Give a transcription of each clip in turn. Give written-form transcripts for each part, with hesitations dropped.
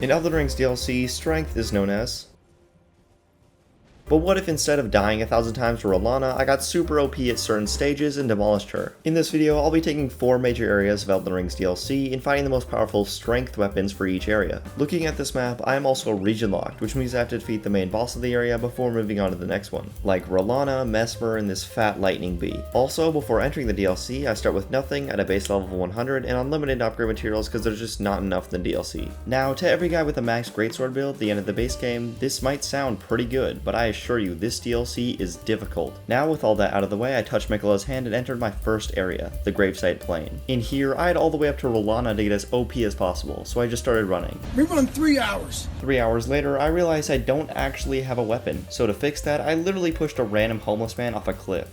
In Elden Ring's DLC, strength is known as. But what if instead of dying 1,000 times for Alana, I got super OP at certain stages and demolished her? In this video, I'll be taking 4 major areas of Elden Ring's DLC and finding the most powerful strength weapons for each area. Looking at this map, I am also region locked, which means I have to defeat the main boss of the area before moving on to the next one, like Rallana, Mesmer, and this fat lightning bee. Also, before entering the DLC, I start with nothing at a base level of 100 and unlimited upgrade materials because there's just not enough in the DLC. Now, to every guy with a max greatsword build at the end of the base game, this might sound pretty good, but I assure you, this DLC is difficult. Now with all that out of the way, I touched Mikola's hand and entered my first area, the Gravite Plane. In here, I had all the way up to Rallana to get as OP as possible, so I just started running. We run 3 hours. 3 hours later, I realized I don't actually have a weapon, so to fix that, I literally pushed a random homeless man off a cliff.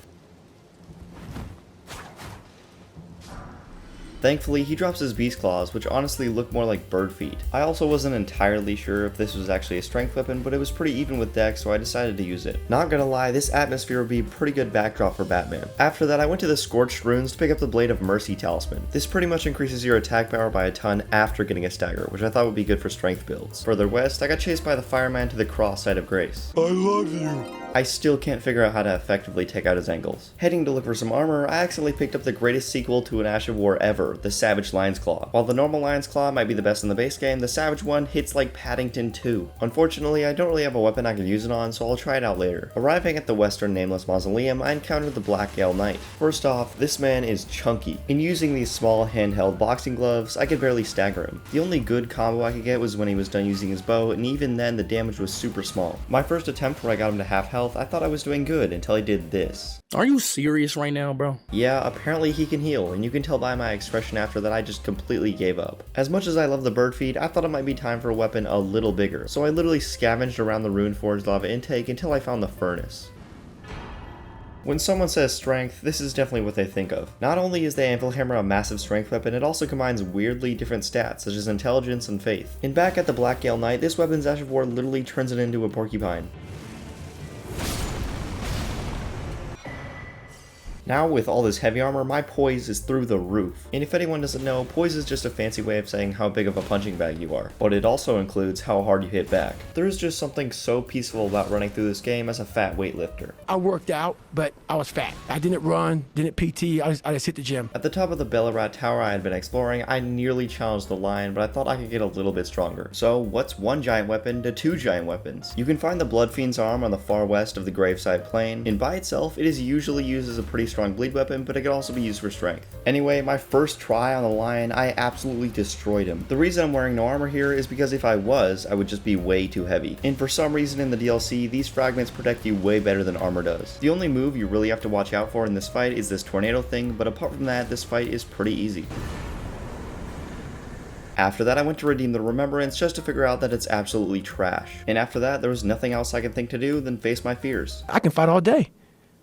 Thankfully, he drops his beast claws, which honestly look more like bird feet. I also wasn't entirely sure if this was actually a strength weapon, but it was pretty even with dex, so I decided to use it. Not gonna lie, this atmosphere would be a pretty good backdrop for Batman. After that, I went to the Scorched Runes to pick up the Blade of Mercy talisman. This pretty much increases your attack power by a ton after getting a stagger, which I thought would be good for strength builds. Further west, I got chased by the fireman to the cross side of Grace. I love you. I still can't figure out how to effectively take out his angles. Heading to look for some armor, I accidentally picked up the greatest sequel to an Ash of War ever, the Savage Lion's Claw. While the normal Lion's Claw might be the best in the base game, the Savage one hits like Paddington 2. Unfortunately, I don't really have a weapon I can use it on, so I'll try it out later. Arriving at the Western Nameless Mausoleum, I encountered the Black Gale Knight. First off, this man is chunky. In using these small handheld boxing gloves, I could barely stagger him. The only good combo I could get was when he was done using his bow, and even then the damage was super small. My first attempt where I got him to half health, I thought I was doing good until I did this. Are you serious right now, bro? Yeah, apparently he can heal, and you can tell by my expression after that I just completely gave up. As much as I love the bird feed, I thought it might be time for a weapon a little bigger, so I literally scavenged around the Rune Forge lava intake until I found the furnace. When someone says strength, this is definitely what they think of. Not only is the Anvil Hammer a massive strength weapon, it also combines weirdly different stats, such as intelligence and faith. And back at the Black Gale Knight, this weapon's Ash of War literally turns it into a porcupine. Now with all this heavy armor, my poise is through the roof. And if anyone doesn't know, poise is just a fancy way of saying how big of a punching bag you are. But it also includes how hard you hit back. There is just something so peaceful about running through this game as a fat weightlifter. I worked out, but I was fat. I didn't run, didn't PT, I just hit the gym. At the top of the Bellerat Tower I had been exploring, I nearly challenged the lion, but I thought I could get a little bit stronger. So what's one giant weapon to 2 giant weapons? You can find the Blood Fiend's arm on the far west of the Gravite Plane, and by itself, it is usually used as a pretty strong bleed weapon, but it could also be used for strength. Anyway, my first try on the lion, I absolutely destroyed him. The reason I'm wearing no armor here is because if I was, I would just be way too heavy. And for some reason in the DLC, these fragments protect you way better than armor does. The only move you really have to watch out for in this fight is this tornado thing, but apart from that, this fight is pretty easy. After that, I went to redeem the Remembrance just to figure out that it's absolutely trash. And after that, there was nothing else I could think to do than face my fears. I can fight all day.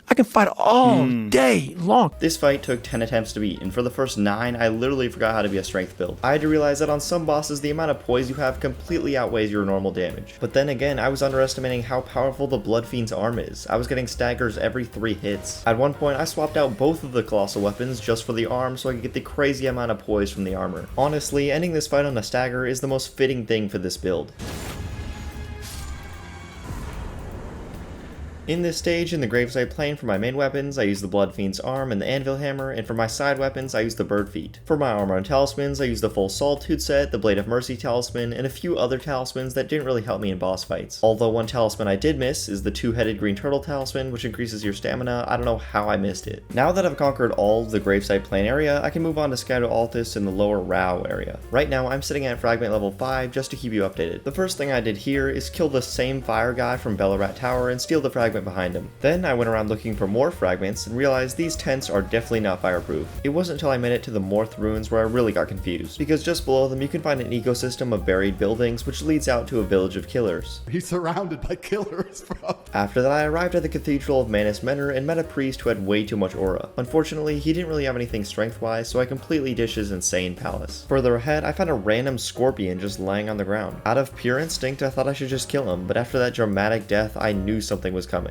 I can fight all day long. This fight took 10 attempts to beat, and for the first 9, I literally forgot how to be a strength build. I had to realize that on some bosses, the amount of poise you have completely outweighs your normal damage. But then again, I was underestimating how powerful the Blood Fiend's arm is. I was getting staggers every 3 hits. At one point, I swapped out both of the colossal weapons just for the arm so I could get the crazy amount of poise from the armor. Honestly, ending this fight on a stagger is the most fitting thing for this build. In this stage, in the Gravite Plane, for my main weapons, I use the Blood Fiend's arm and the Anvil Hammer, and for my side weapons, I use the Bird Feet. For my armor and talismans, I use the full Solitude set, the Blade of Mercy talisman, and a few other talismans that didn't really help me in boss fights. Although one talisman I did miss is the 2-headed green turtle talisman, which increases your stamina. I don't know how I missed it. Now that I've conquered all of the Gravite Plane area, I can move on to Scato Altus in the lower Rao area. Right now, I'm sitting at fragment level 5 just to keep you updated. The first thing I did here is kill the same fire guy from Bellerat Tower and steal the fragment behind him. Then I went around looking for more fragments and realized these tents are definitely not fireproof. It wasn't until I made it to the Morth ruins where I really got confused, because just below them you can find an ecosystem of buried buildings which leads out to a village of killers. He's surrounded by killers, bro. After that, I arrived at the Cathedral of Manus Menor and met a priest who had way too much aura. Unfortunately, he didn't really have anything strength-wise, so I completely dished his insane palace. Further ahead, I found a random scorpion just lying on the ground. Out of pure instinct, I thought I should just kill him, but after that dramatic death, I knew something was coming.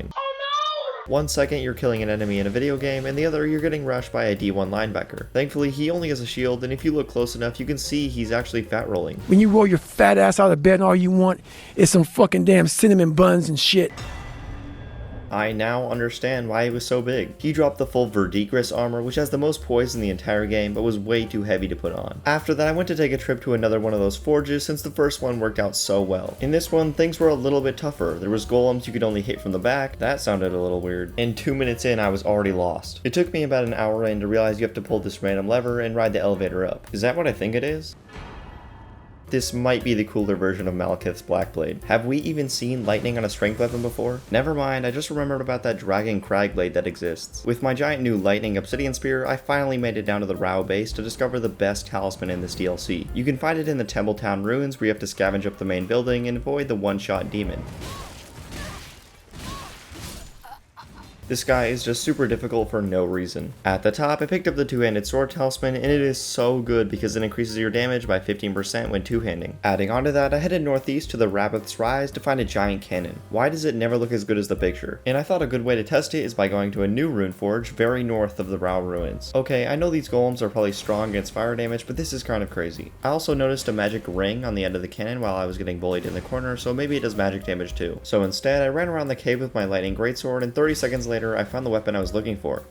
One second you're killing an enemy in a video game, and the other you're getting rushed by a D1 linebacker. Thankfully, he only has a shield, and if you look close enough, you can see he's actually fat rolling. When you roll your fat ass out of bed and all you want is some fucking damn cinnamon buns and shit. I now understand why he was so big. He dropped the full Verdigris armor, which has the most poise in the entire game, but was way too heavy to put on. After that, I went to take a trip to another one of those forges since the first one worked out so well. In this one, things were a little bit tougher. There was golems you could only hit from the back. That sounded a little weird. And 2 minutes in, I was already lost. It took me about an hour in to realize you have to pull this random lever and ride the elevator up. Is that what I think it is? This might be the cooler version of Malekith's Blackblade. Have we even seen lightning on a strength weapon before? Never mind, I just remembered about that dragon cragblade that exists. With my giant new lightning obsidian spear, I finally made it down to the Rao base to discover the best talisman in this DLC. You can find it in the Templetown ruins where you have to scavenge up the main building and avoid the one-shot demon. This guy is just super difficult for no reason. At the top, I picked up the two-handed sword talisman, and it is so good because it increases your damage by 15% when two-handing. Adding onto that, I headed northeast to the Rabbith's Rise to find a giant cannon. Why does it never look as good as the picture? And I thought a good way to test it is by going to a new rune forge very north of the Rao ruins. Okay, I know these golems are probably strong against fire damage, but this is kind of crazy. I also noticed a magic ring on the end of the cannon while I was getting bullied in the corner, so maybe it does magic damage too. So instead, I ran around the cave with my lightning greatsword, and 30 seconds later, I found the weapon I was looking for.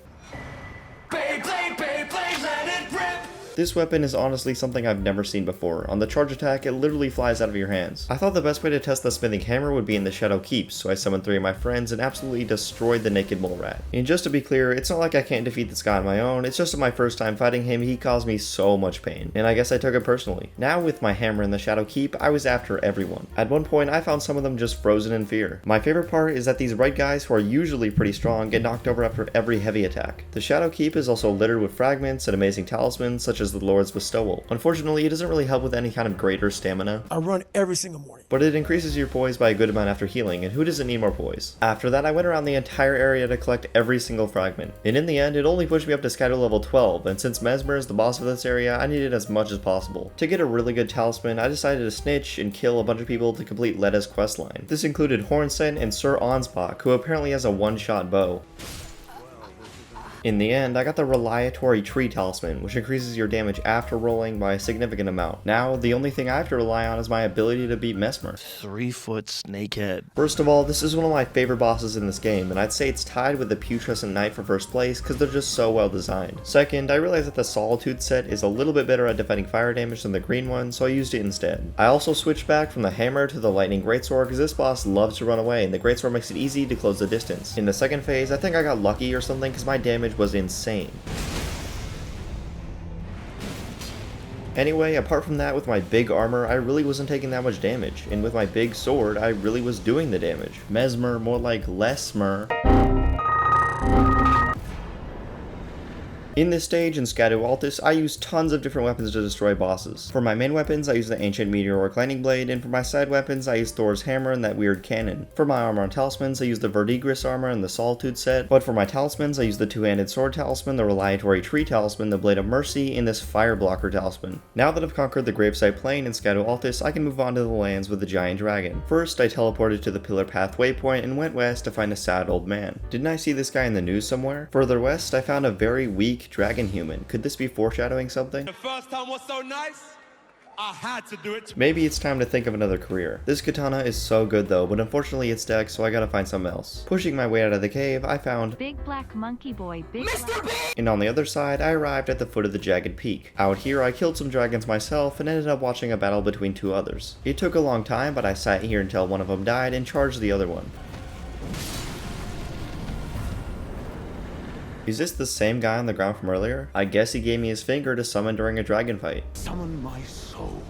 This weapon is honestly something I've never seen before. On the charge attack, it literally flies out of your hands. I thought the best way to test the smithing hammer would be in the Shadow Keep, so I summoned 3 of my friends and absolutely destroyed the naked mole rat. And just to be clear, it's not like I can't defeat this guy on my own, it's just my first time fighting him, he caused me so much pain. And I guess I took it personally. Now with my hammer in the Shadow Keep, I was after everyone. At one point, I found some of them just frozen in fear. My favorite part is that these red guys, who are usually pretty strong, get knocked over after every heavy attack. The Shadow Keep is also littered with fragments and amazing talismans, such as the Lord's Bestowal. Unfortunately, it doesn't really help with any kind of greater stamina. I run every single morning. But it increases your poise by a good amount after healing, and who doesn't need more poise? After that, I went around the entire area to collect every single fragment. And in the end, it only pushed me up to Scatter level 12, and since Mesmer is the boss of this area, I needed as much as possible. To get a really good talisman, I decided to snitch and kill a bunch of people to complete Leda's questline. This included Hornsen and Sir Ansbach, who apparently has a one-shot bow. In the end, I got the Reliatory Tree Talisman, which increases your damage after rolling by a significant amount. Now, the only thing I have to rely on is my ability to beat Mesmer. 3-foot snakehead. First of all, this is one of my favorite bosses in this game, and I'd say it's tied with the Putrescent Knight for first place because they're just so well designed. Second, I realized that the Solitude set is a little bit better at defending fire damage than the green one, so I used it instead. I also switched back from the hammer to the lightning greatsword because this boss loves to run away, and the greatsword makes it easy to close the distance. In the second phase, I think I got lucky or something because my damage was insane. Anyway, apart from that, with my big armor, I really wasn't taking that much damage, and with my big sword, I really was doing the damage. Mesmer, more like Lesmer. In this stage in Scadu Altus, I use tons of different weapons to destroy bosses. For my main weapons, I use the Ancient Meteoric Lightning Blade, and for my side weapons, I use Thor's Hammer and that weird cannon. For my armor and talismans, I use the Verdigris armor and the Solitude set, but for my talismans, I use the two-handed sword talisman, the Reliatory Tree talisman, the Blade of Mercy, and this Fire Blocker talisman. Now that I've conquered the Gravite Plane in Scadu Altus, I can move on to the lands with the giant dragon. First, I teleported to the Pillar Path waypoint and went west to find a sad old man. Didn't I see this guy in the news somewhere? Further west, I found a very weak dragon human. Could this be foreshadowing something? The first time was so nice, I had to do it. Maybe it's time to think of another career. This katana is so good though, but unfortunately it's decked, so I gotta find something else. Pushing my way out of the cave, I found Big Black Monkey Boy, Mr. B! And on the other side, I arrived at the foot of the jagged peak. Out here, I killed some dragons myself and ended up watching a battle between 2 others. It took a long time, but I sat here until one of them died and charged the other one. Is this the same guy on the ground from earlier? I guess he gave me his finger to summon during a dragon fight. Summon my soul.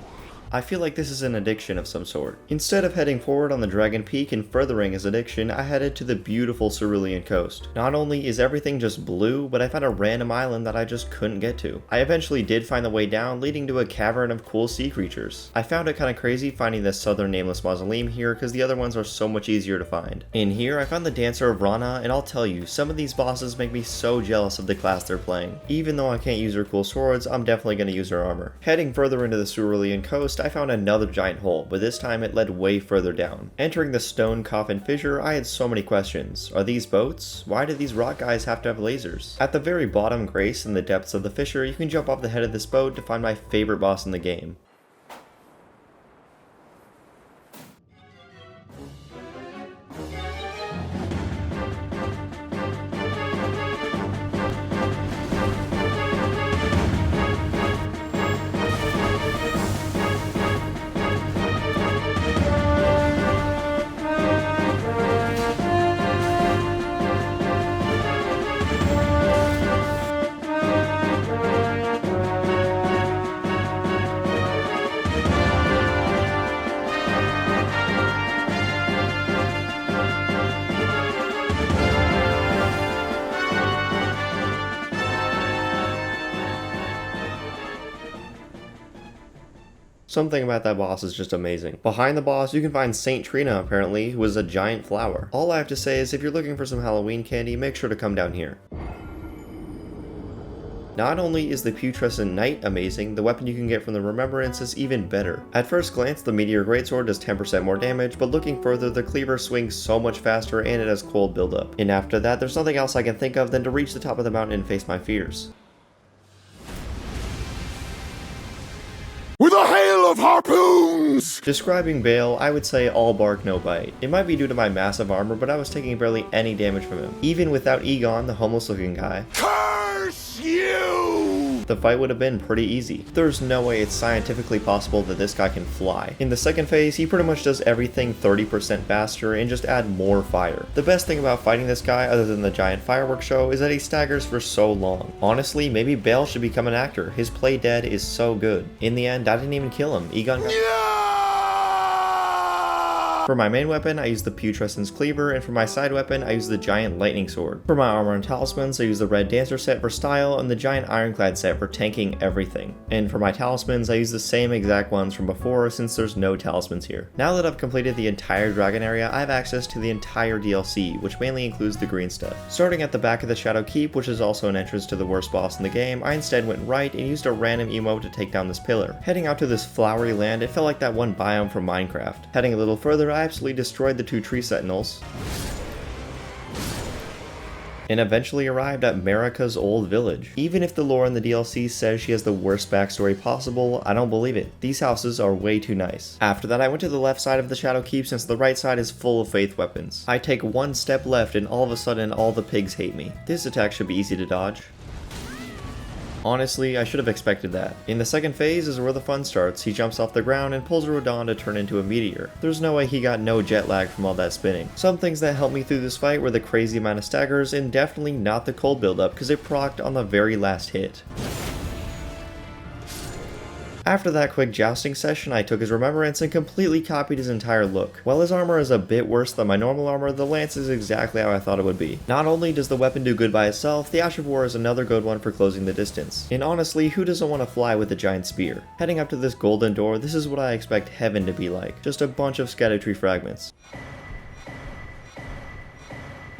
I feel like this is an addiction of some sort. Instead of heading forward on the Dragon Peak and furthering his addiction, I headed to the beautiful Cerulean coast. Not only is everything just blue, but I found a random island that I just couldn't get to. I eventually did find the way down, leading to a cavern of cool sea creatures. I found it kinda crazy finding this southern nameless mausoleum here because the other ones are so much easier to find. In here, I found the Dancer of Rana, and I'll tell you, some of these bosses make me so jealous of the class they're playing. Even though I can't use her cool swords, I'm definitely gonna use her armor. Heading further into the Cerulean coast, I found another giant hole, but this time it led way further down. Entering the stone coffin fissure, I had so many questions. Are these boats? Why do these rock guys have to have lasers? At the very bottom, Grace, in the depths of the fissure, you can jump off the head of this boat to find my favorite boss in the game. Something about that boss is just amazing. Behind the boss, you can find Saint Trina, apparently, who is a giant flower. All I have to say is if you're looking for some Halloween candy, make sure to come down here. Not only is the Putrescent Knight amazing, the weapon you can get from the Remembrance is even better. At first glance, the Meteor Greatsword does 10% more damage, but looking further, the Cleaver swings so much faster and it has cold buildup. And after that, there's nothing else I can think of than to reach the top of the mountain and face my fears. With a hail of harpoons! Describing Bale, I would say all bark no bite. It might be due to my massive armor, but I was taking barely any damage from him. Even without Egon, the homeless looking guy. Curse you! The fight would have been pretty easy. There's no way it's scientifically possible that this guy can fly. In the second phase, he pretty much does everything 30% faster and just add more fire. The best thing about fighting this guy, other than the giant fireworks show, is that he staggers for so long. Honestly, maybe Bale should become an actor. His play dead is so good. In the end, I didn't even kill him. Egon got... For my main weapon, I use the Putrescent's Cleaver, and for my side weapon, I use the Giant Lightning Sword. For my armor and talismans, I use the Red Dancer set for style and the Giant Ironclad set for tanking everything. And for my talismans, I use the same exact ones from before since there's no talismans here. Now that I've completed the entire dragon area, I have access to the entire DLC, which mainly includes the green stuff. Starting at the back of the Shadow Keep, which is also an entrance to the worst boss in the game, I instead went right and used a random emote to take down this pillar. Heading out to this flowery land, it felt like that one biome from Minecraft. Heading a little further, I absolutely destroyed the 2 tree sentinels and eventually arrived at Marika's old village. Even if the lore in the DLC says she has the worst backstory possible, I don't believe it. These houses are way too nice. After that, I went to the left side of the Shadow Keep since the right side is full of faith weapons. I take one step left and all of a sudden all the pigs hate me. This attack should be easy to dodge. Honestly, I should have expected that. In the second phase is where the fun starts. He jumps off the ground and pulls Rodon to turn into a meteor. There's no way he got no jet lag from all that spinning. Some things that helped me through this fight were the crazy amount of staggers and definitely not the cold buildup because it procced on the very last hit. After that quick jousting session, I took his remembrance and completely copied his entire look. While his armor is a bit worse than my normal armor, the lance is exactly how I thought it would be. Not only does the weapon do good by itself, the Ash of War is another good one for closing the distance. And honestly, who doesn't want to fly with a giant spear? Heading up to this golden door, this is what I expect heaven to be like. Just a bunch of Scadutree fragments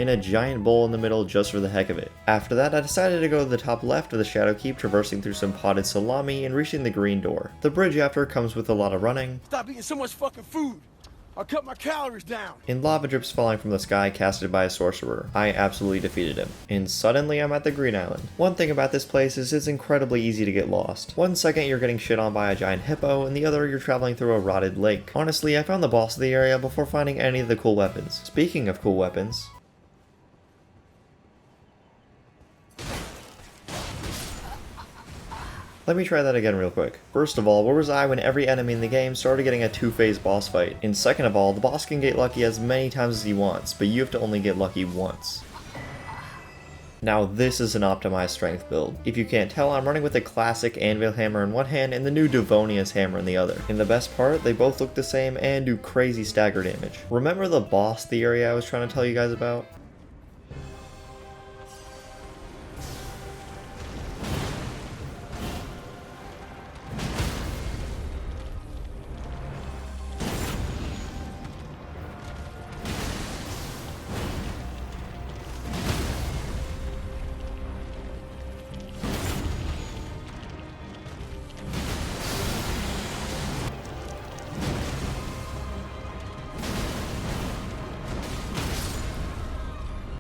in a giant bowl in the middle just for the heck of it. After that, I decided to go to the top left of the Shadow Keep, traversing through some potted salami and reaching the green door. The bridge after comes with a lot of running. Stop eating so much fucking food. I'll cut my calories down. And lava drips falling from the sky casted by a sorcerer. I absolutely defeated him. And suddenly I'm at the Green Island. One thing about this place is it's incredibly easy to get lost. One second you're getting shit on by a giant hippo, and the other you're traveling through a rotted lake. Honestly, I found the boss of the area before finding any of the cool weapons. Speaking of cool weapons, let me try that again real quick. First of all, where was I when every enemy in the game started getting a 2-phase boss fight? And second of all, the boss can get lucky as many times as he wants, but you have to only get lucky once. Now this is an optimized strength build. If you can't tell, I'm running with the classic anvil hammer in one hand and the new Devonius hammer in the other. And the best part, they both look the same and do crazy stagger damage. Remember the boss theory I was trying to tell you guys about?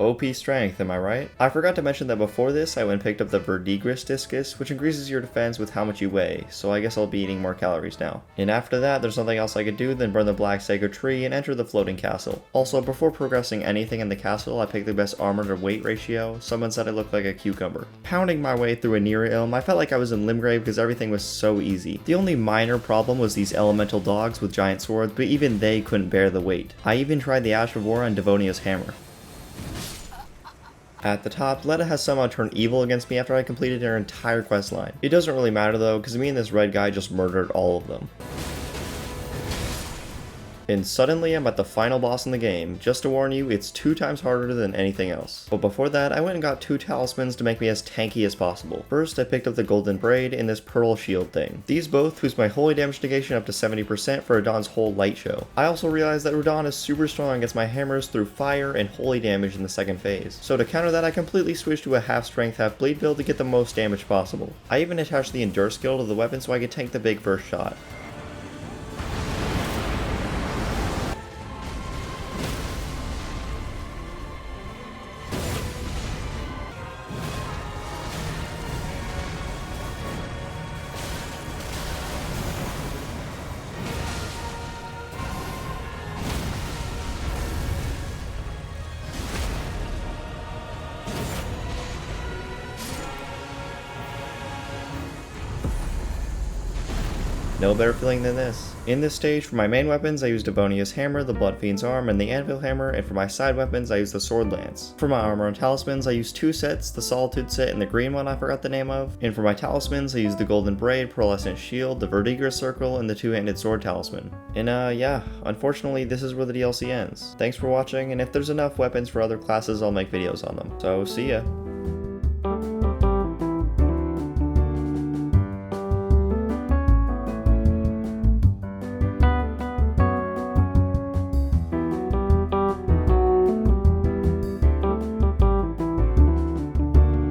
OP strength, am I right? I forgot to mention that before this, I went and picked up the verdigris discus, which increases your defense with how much you weigh, so I guess I'll be eating more calories now. And after that, there's nothing else I could do than burn the black sago tree and enter the floating castle. Also, before progressing anything in the castle, I picked the best armor to weight ratio. Someone said I looked like a cucumber. Pounding my way through a near ilm, I felt like I was in Limgrave because everything was so easy. The only minor problem was these elemental dogs with giant swords, but even they couldn't bear the weight. I even tried the Ash of War on Devonia's hammer. At the top, Letta has somehow turned evil against me after I completed her entire questline. It doesn't really matter though, because me and this red guy just murdered all of them. And suddenly I'm at the final boss in the game. Just to warn you, it's 2 times harder than anything else. But before that, I went and got 2 talismans to make me as tanky as possible. First, I picked up the golden braid and this pearl shield thing. These both boost my holy damage negation up to 70% for Radahn's whole light show. I also realized that Radahn is super strong against my hammers through fire and holy damage in the second phase. So to counter that, I completely switched to a half strength, half bleed build to get the most damage possible. I even attached the endure skill to the weapon so I could tank the big first shot. No better feeling than this. In this stage, for my main weapons, I used Devonia's hammer, the Blood Fiend's arm, and the Anvil hammer, and for my side weapons, I used the Sword Lance. For my armor and talismans, I used 2 sets, the Solitude set and the green one I forgot the name of. And for my talismans, I used the Golden Braid, Pearlescent Shield, the Verdigris Circle, and the 2-handed Sword Talisman. And yeah, unfortunately, this is where the DLC ends. Thanks for watching, and if there's enough weapons for other classes, I'll make videos on them. So, see ya.